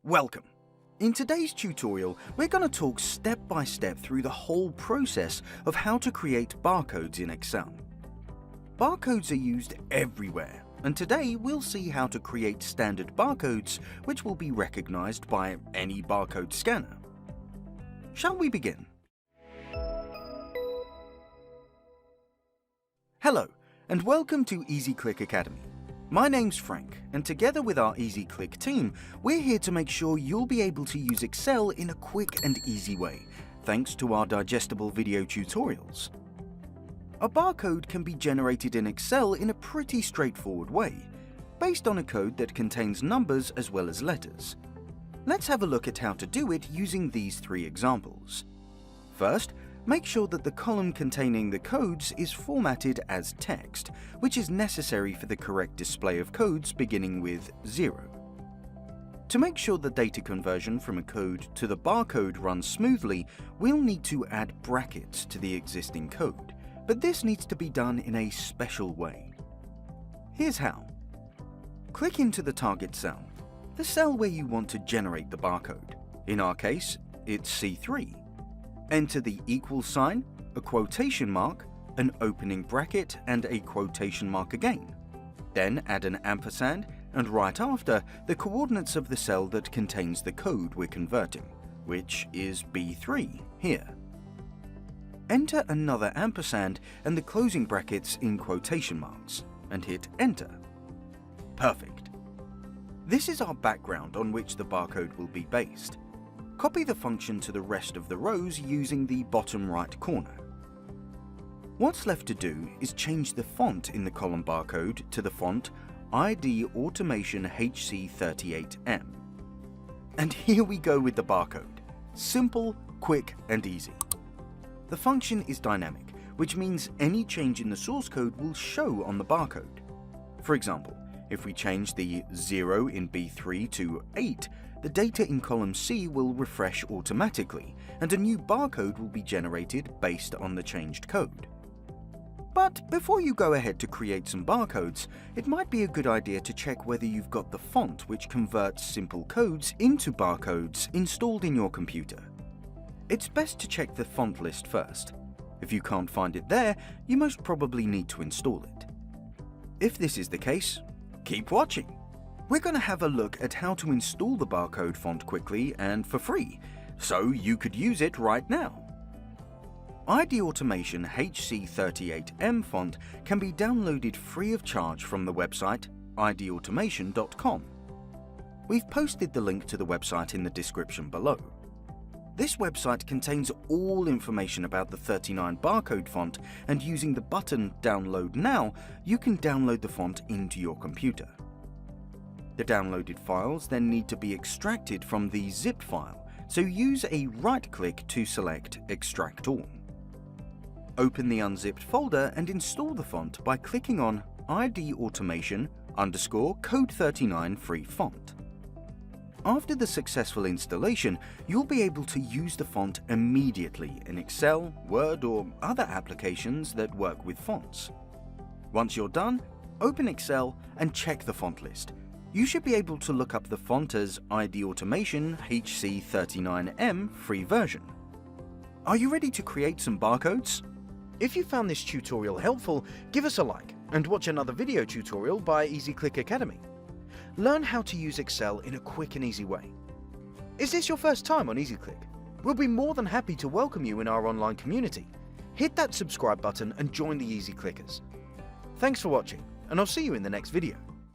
Welcome! In today's tutorial, we're going to talk step by step through the whole process of how to create barcodes in Excel. Barcodes are used everywhere, and today we'll see how to create standard barcodes which will be recognized by any barcode scanner. Shall we begin? Hello, and welcome to EasyClick Academy. My name's Frank, and together with our EasyClick team, we're here to make sure you'll be able to use Excel in a quick and easy way, thanks to our digestible video tutorials. A barcode can be generated in Excel in a pretty straightforward way, based on a code that contains numbers as well as letters. Let's have a look at how to do it using these three examples. First, make sure that the column containing the codes is formatted as text, which is necessary for the correct display of codes beginning with 0. To make sure the data conversion from a code to the barcode runs smoothly, we'll need to add brackets to the existing code, but this needs to be done in a special way. Here's how. Click into the target cell, the cell where you want to generate the barcode. In our case, it's C3. Enter the equal sign, a quotation mark, an opening bracket, and a quotation mark again. Then add an ampersand, and right after, the coordinates of the cell that contains the code we're converting, which is B3 here. Enter another ampersand and the closing brackets in quotation marks, and hit enter. Perfect. This is our background on which the barcode will be based. Copy the function to the rest of the rows using the bottom right corner. What's left to do is change the font in the column barcode to the font ID Automation HC38M. And here we go with the barcode. Simple, quick, and easy. The function is dynamic, which means any change in the source code will show on the barcode. For example, if we change the 0 in B3 to 8, the data in column C will refresh automatically, and a new barcode will be generated based on the changed code. But before you go ahead to create some barcodes, it might be a good idea to check whether you've got the font which converts simple codes into barcodes installed in your computer. It's best to check the font list first. If you can't find it there, you most probably need to install it. If this is the case, keep watching. We're going to have a look at how to install the barcode font quickly and for free, so you could use it right now. ID Automation HC38M font can be downloaded free of charge from the website idautomation.com. We've posted the link to the website in the description below. This website contains all information about the 39 barcode font, and using the button Download Now, you can download the font into your computer. The downloaded files then need to be extracted from the zip file, so use a right-click to select Extract All. Open the unzipped folder and install the font by clicking on ID Automation _Code39 free font. After the successful installation, you'll be able to use the font immediately in Excel, Word, or other applications that work with fonts. Once you're done, open Excel and check the font list. You should be able to look up the font as ID Automation HC39M free version. Are you ready to create some barcodes? If you found this tutorial helpful, give us a like and watch another video tutorial by EasyClick Academy. Learn how to use Excel in a quick and easy way. Is this your first time on EasyClick? We'll be more than happy to welcome you in our online community. Hit that subscribe button and join the EasyClickers. Thanks for watching, and I'll see you in the next video.